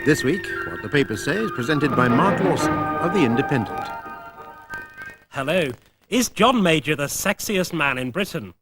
This week, What the Papers Say is presented by Mark Lawson of The Independent. Hello. Is John Major the sexiest man in Britain?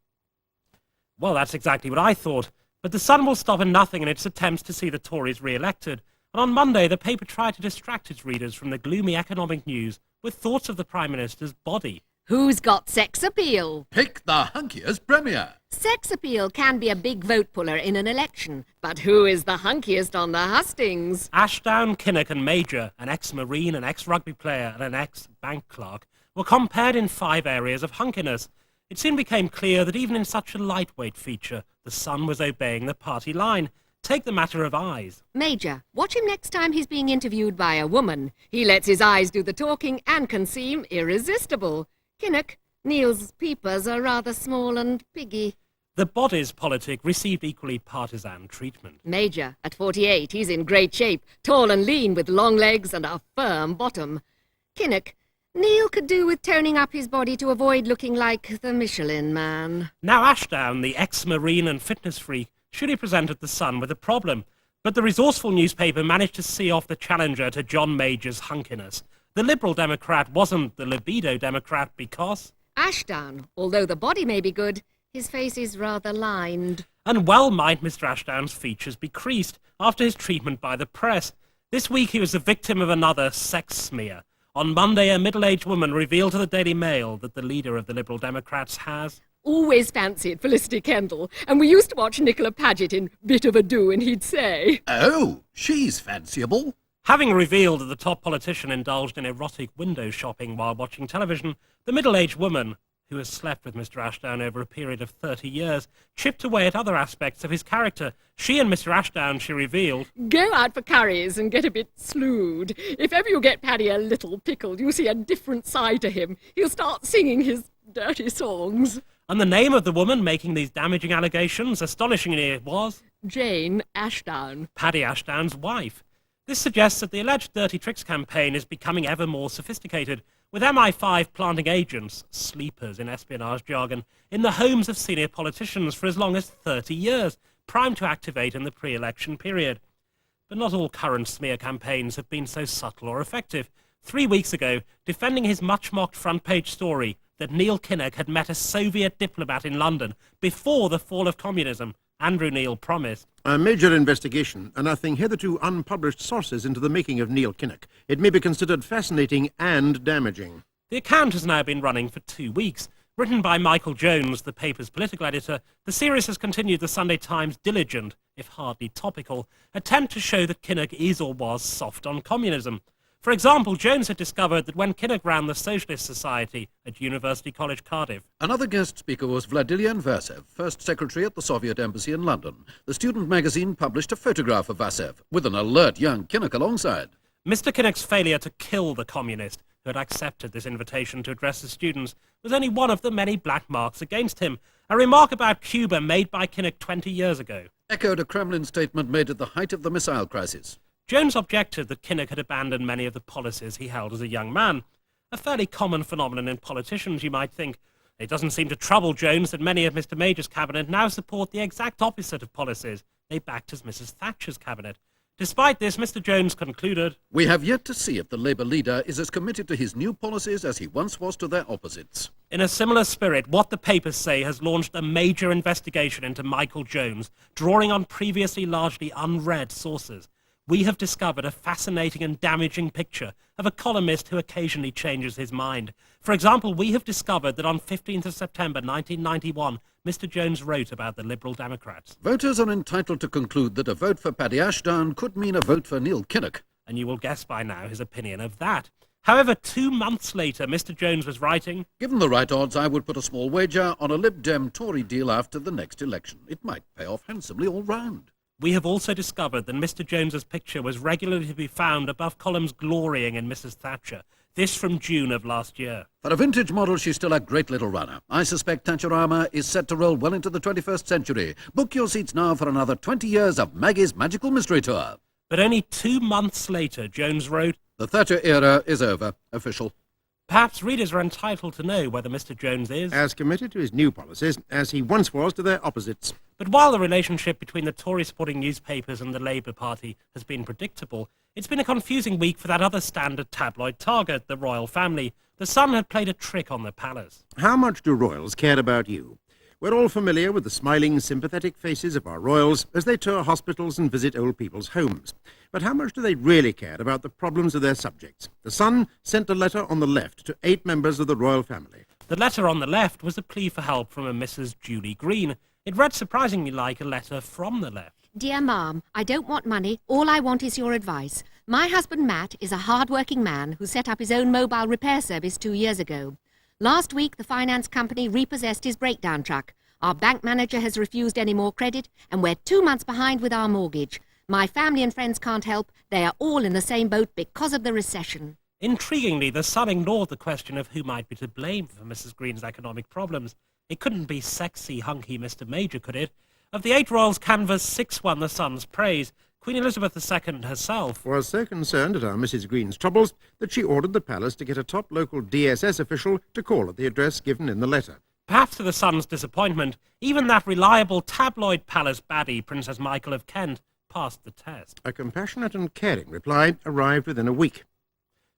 Well, that's exactly what I thought. But the Sun will stop at nothing in its attempts to see the Tories re-elected. And on Monday, the paper tried to distract its readers from the gloomy economic news with thoughts of the Prime Minister's body. Who's got sex appeal? Pick the hunkiest Premier. Sex appeal can be a big vote puller in an election, but who is the hunkiest on the hustings? Ashdown, Kinnock and Major, an ex-Marine, an ex-rugby player and an ex-bank clerk, were compared in 5 areas of hunkiness. It soon became clear that even in such a lightweight feature, the Sun was obeying the party line. Take the matter of eyes. Major, watch him next time he's being interviewed by a woman. He lets his eyes do the talking and can seem irresistible. Kinnock, Neil's peepers are rather small and piggy. The bodies politic received equally partisan treatment. Major, at 48, he's in great shape, tall and lean with long legs and a firm bottom. Kinnock, Neil could do with toning up his body to avoid looking like the Michelin Man. Now Ashdown, the ex-Marine and fitness freak, should have presented the Sun with a problem. But the resourceful newspaper managed to see off the challenger to John Major's hunkiness. The Liberal Democrat wasn't the libido Democrat because... Ashdown, although the body may be good, his face is rather lined. And well might Mr. Ashdown's features be creased after his treatment by the press. This week he was the victim of another sex smear. On Monday, a middle-aged woman revealed to the Daily Mail that the leader of the Liberal Democrats has... always fancied Felicity Kendall, and we used to watch Nicola Paget in Bit of a Do, and he'd say... Oh, she's fanciable. Having revealed that the top politician indulged in erotic window shopping while watching television, the middle-aged woman, who has slept with Mr. Ashdown over a period of 30 years, chipped away at other aspects of his character. She and Mr. Ashdown, she revealed... go out for curries and get a bit slewed. If ever you get Paddy a little pickled, you see a different side to him. He'll start singing his dirty songs. And the name of the woman making these damaging allegations, astonishingly it was... Jane Ashdown. Paddy Ashdown's wife. This suggests that the alleged Dirty Tricks campaign is becoming ever more sophisticated, with MI5 planting agents, sleepers in espionage jargon, in the homes of senior politicians for as long as 30 years, primed to activate in the pre-election period. But not all current smear campaigns have been so subtle or effective. 3 weeks ago, defending his much-mocked front-page story that Neil Kinnock had met a Soviet diplomat in London before the fall of communism, Andrew Neil promised. A major investigation, unearthing hitherto unpublished sources into the making of Neil Kinnock. It may be considered fascinating and damaging. The account has now been running for 2 weeks. Written by Michael Jones, the paper's political editor, the series has continued the Sunday Times' diligent, if hardly topical, attempt to show that Kinnock is or was soft on communism. For example, Jones had discovered that when Kinnock ran the Socialist Society at University College Cardiff... Another guest speaker was Vladimir Vasev, first secretary at the Soviet Embassy in London. The student magazine published a photograph of Vasev, with an alert young Kinnock alongside. Mr. Kinnock's failure to kill the communist who had accepted this invitation to address the students was only one of the many black marks against him. A remark about Cuba made by Kinnock 20 years ago Echoed a Kremlin statement made at the height of the missile crisis. Jones objected that Kinnock had abandoned many of the policies he held as a young man. A fairly common phenomenon in politicians, you might think. It doesn't seem to trouble Jones that many of Mr. Major's cabinet now support the exact opposite of policies they backed as Mrs. Thatcher's cabinet. Despite this, Mr. Jones concluded, We have yet to see if the Labour leader is as committed to his new policies as he once was to their opposites. in a similar spirit, What the Papers Say has launched a major investigation into Michael Jones, drawing on previously largely unread sources. We have discovered a fascinating and damaging picture of a columnist who occasionally changes his mind. For example, we have discovered that on 15th of September 1991, Mr. Jones wrote about the Liberal Democrats. Voters are entitled to conclude that a vote for Paddy Ashdown could mean a vote for Neil Kinnock. And you will guess by now his opinion of that. However, 2 months later, Mr. Jones was writing, Given the right odds, I would put a small wager on a Lib Dem Tory deal after the next election. It might pay off handsomely all round. We have also discovered that Mr. Jones's picture was regularly to be found above columns glorying in Mrs. Thatcher. This from June of last year. For a vintage model, she's still a great little runner. I suspect Thatcherama is set to roll well into the 21st century. Book your seats now for another 20 years of Maggie's Magical Mystery Tour. But only 2 months later, Jones wrote, The Thatcher era is over. Official. Perhaps readers are entitled to know whether Mr. Jones is As committed to his new policies as he once was to their opposites. But while the relationship between the Tory-supporting newspapers and the Labour Party has been predictable, it's been a confusing week for that other standard tabloid target, the royal family. The Sun had played a trick on the palace. How much do royals care about you? We're all familiar with the smiling, sympathetic faces of our royals as they tour hospitals and visit old people's homes. But how much do they really care about the problems of their subjects? The Sun sent a letter on the left to 8 members of the royal family. The letter on the left was a plea for help from a Mrs. Julie Green. It read surprisingly like a letter from the left. Dear Ma'am, I don't want money. All I want is your advice. My husband Matt is a hard-working man who set up his own mobile repair service 2 years ago. Last week, the finance company repossessed his breakdown truck. Our bank manager has refused any more credit, and we're 2 months behind with our mortgage. My family and friends can't help. They are all in the same boat because of the recession. Intriguingly, the Sun ignored the question of who might be to blame for Mrs. Green's economic problems. It couldn't be sexy, hunky Mr. Major, could it? Of the 8 royals canvassed, 6 won the Sun's praise. Queen Elizabeth II herself Was so concerned at our Mrs. Green's troubles that she ordered the palace to get a top local DSS official to call at the address given in the letter. Perhaps to the Sun's disappointment, even that reliable tabloid palace baddie, Princess Michael of Kent, passed the test. A compassionate and caring reply arrived within a week.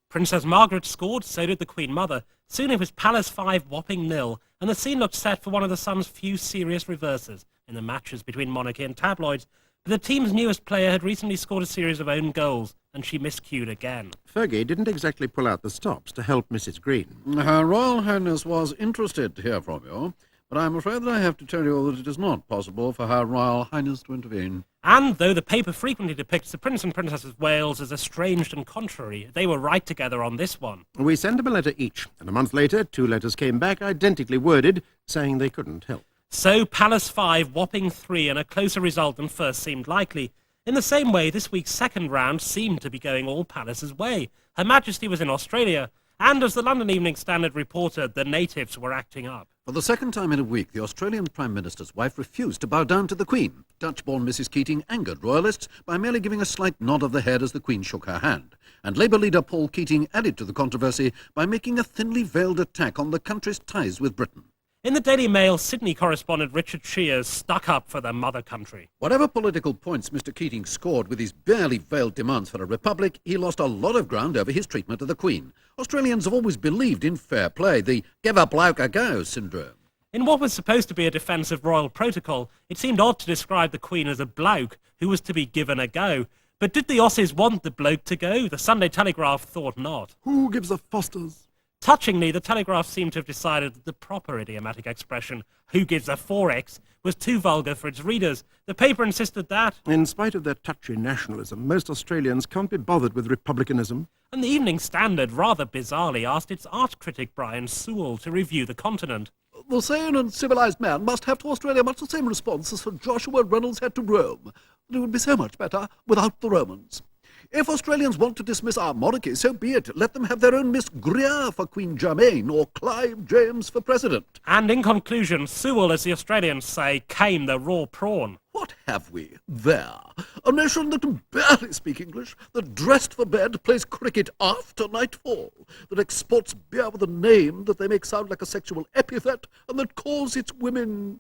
Princess Margaret scored, so did the Queen Mother. Soon it was Palace 5 whopping 0, and the scene looked set for one of the Sun's few serious reverses in the matches between monarchy and tabloids. But the team's newest player had recently scored a series of own goals, and she miscued again. Fergie didn't exactly pull out the stops to help Mrs. Green. Her Royal Highness was interested to hear from you, but I'm afraid that I have to tell you that it is not possible for Her Royal Highness to intervene. And though the paper frequently depicts the Prince and Princess of Wales as estranged and contrary, they were right together on this one. We sent them a letter each, and a month later 2 letters came back identically worded, saying they couldn't help. So Palace 5 whopping 3 and a closer result than first seemed likely. In the same way, this week's second round seemed to be going all Palace's way. Her Majesty was in Australia, and as the London Evening Standard reported, the natives were acting up. For the second time in a week, the Australian Prime Minister's wife refused to bow down to the Queen. Dutch-born Mrs. Keating angered royalists by merely giving a slight nod of the head as the Queen shook her hand. And Labour leader Paul Keating added to the controversy by making a thinly veiled attack on the country's ties with Britain. In the Daily Mail, Sydney correspondent Richard Shears stuck up for the mother country. Whatever political points Mr. Keating scored with his barely veiled demands for a republic, he lost a lot of ground over his treatment of the Queen. Australians have always believed in fair play, the give a bloke a go syndrome. In what was supposed to be a defence of royal protocol, it seemed odd to describe the Queen as a bloke who was to be given a go. But did the Aussies want the bloke to go? The Sunday Telegraph thought not. Who gives a Fosters? Touchingly, the Telegraph seemed to have decided that the proper idiomatic expression, who gives a 4x, was too vulgar for its readers. The paper insisted that. In spite of their touchy nationalism, most Australians can't be bothered with republicanism. And the Evening Standard rather bizarrely asked its art critic Brian Sewell to review the continent. The sane and civilised man must have to Australia much the same response as Sir Joshua Reynolds had to Rome. It would be so much better without the Romans. If Australians want to dismiss our monarchy, so be it. Let them have their own Miss Greer for Queen Germaine or Clive James for president. And in conclusion, Sewell, as the Australians say, came the raw prawn. What have we there? A nation that can barely speak English, that dressed for bed plays cricket after nightfall, that exports beer with a name that they make sound like a sexual epithet, and that calls its women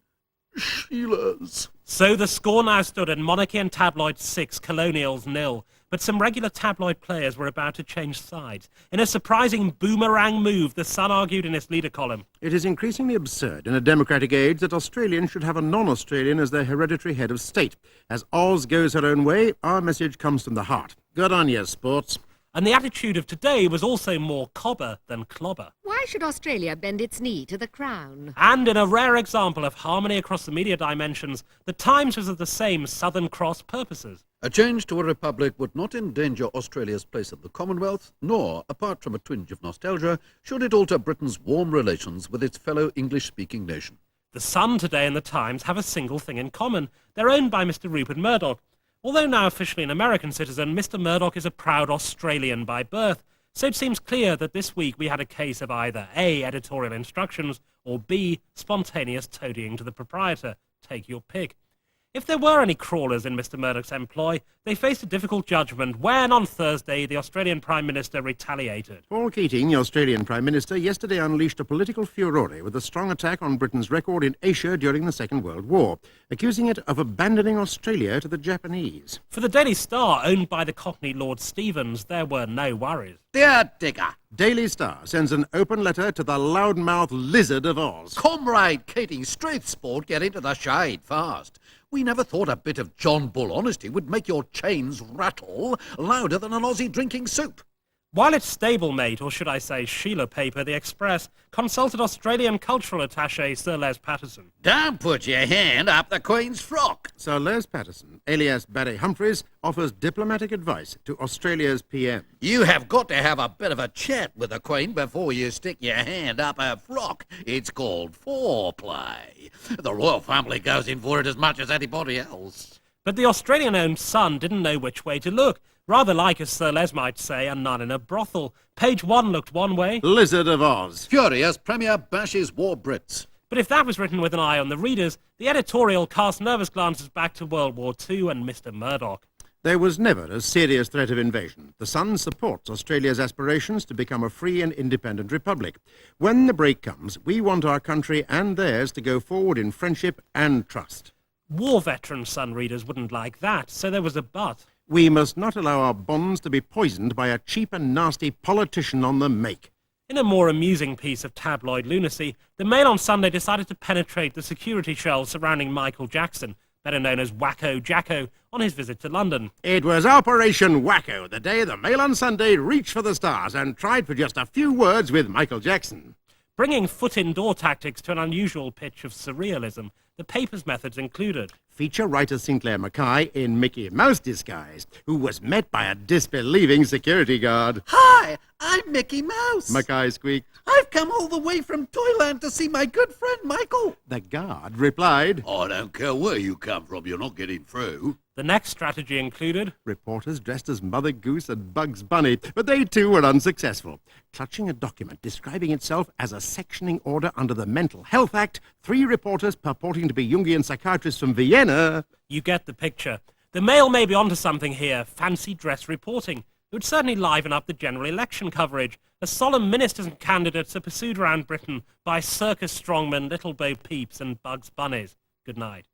Sheilas. So the score now stood at monarchy and tabloid 6, colonials 0. But some regular tabloid players were about to change sides. In a surprising boomerang move, the Sun argued in its leader column. It is increasingly absurd in a democratic age that Australians should have a non-Australian as their hereditary head of state. As Oz goes her own way, our message comes from the heart. Good on you, sports. And the attitude of today was also more cobber than clobber. Why should Australia bend its knee to the crown? And in a rare example of harmony across the media dimensions, the Times was of the same Southern Cross purposes. A change to a republic would not endanger Australia's place in the Commonwealth, nor, apart from a twinge of nostalgia, should it alter Britain's warm relations with its fellow English-speaking nation. The Sun today and the Times have a single thing in common. They're owned by Mr. Rupert Murdoch. Although now officially an American citizen, Mr. Murdoch is a proud Australian by birth. So it seems clear that this week we had a case of either A, editorial instructions, or B, spontaneous toadying to the proprietor. Take your pick. If there were any crawlers in Mr. Murdoch's employ, they faced a difficult judgment when, on Thursday, the Australian Prime Minister retaliated. Paul Keating, the Australian Prime Minister, yesterday unleashed a political furore with a strong attack on Britain's record in Asia during the Second World War, accusing it of abandoning Australia to the Japanese. For the Daily Star, owned by the Cockney Lord Stevens, there were no worries. Dear Digger, Daily Star sends an open letter to the loudmouth lizard of Oz. Comrade Keating, straight sport, get into the shade fast. We never thought a bit of John Bull honesty would make your chains rattle louder than an Aussie drinking soup. While its stablemate, or should I say Sheila paper, The Express, consulted Australian cultural attaché Sir Les Patterson. Don't put your hand up the Queen's frock. Sir Les Patterson, alias Barry Humphries, offers diplomatic advice to Australia's PM. You have got to have a bit of a chat with the Queen before you stick your hand up her frock. It's called foreplay. The royal family goes in for it as much as anybody else. But the Australian-owned Sun didn't know which way to look. Rather like, as Sir Les might say, a nun in a brothel. Page 1 looked one way. Lizard of Oz. Furious Premier bashes war Brits. But if that was written with an eye on the readers, the editorial cast nervous glances back to World War II and Mr. Murdoch. There was never a serious threat of invasion. The Sun supports Australia's aspirations to become a free and independent republic. When the break comes, we want our country and theirs to go forward in friendship and trust. War veteran Sun readers wouldn't like that, so there was a but. We must not allow our bonds to be poisoned by a cheap and nasty politician on the make. In a more amusing piece of tabloid lunacy, the Mail on Sunday decided to penetrate the security shells surrounding Michael Jackson, better known as Wacko Jacko, on his visit to London. It was Operation Wacko, the day the Mail on Sunday reached for the stars and tried for just a few words with Michael Jackson. Bringing foot-in-door tactics to an unusual pitch of surrealism, the paper's methods included feature writer Sinclair Mackay in Mickey Mouse disguise, who was met by a disbelieving security guard. Hi, I'm Mickey Mouse. Mackay squeaked. I've come all the way from Toyland to see my good friend Michael. The guard replied, I don't care where you come from, you're not getting through. The next strategy included reporters dressed as Mother Goose and Bugs Bunny, but they too were unsuccessful. Clutching a document describing itself as a sectioning order under the Mental Health Act, 3 reporters purporting to be Jungian psychiatrists from Vienna. You get the picture. The Mail may be onto something here, fancy dress reporting. It would certainly liven up the general election coverage, as solemn ministers and candidates are pursued around Britain by circus strongmen, Little Bo Peeps and Bugs Bunnies. Good night.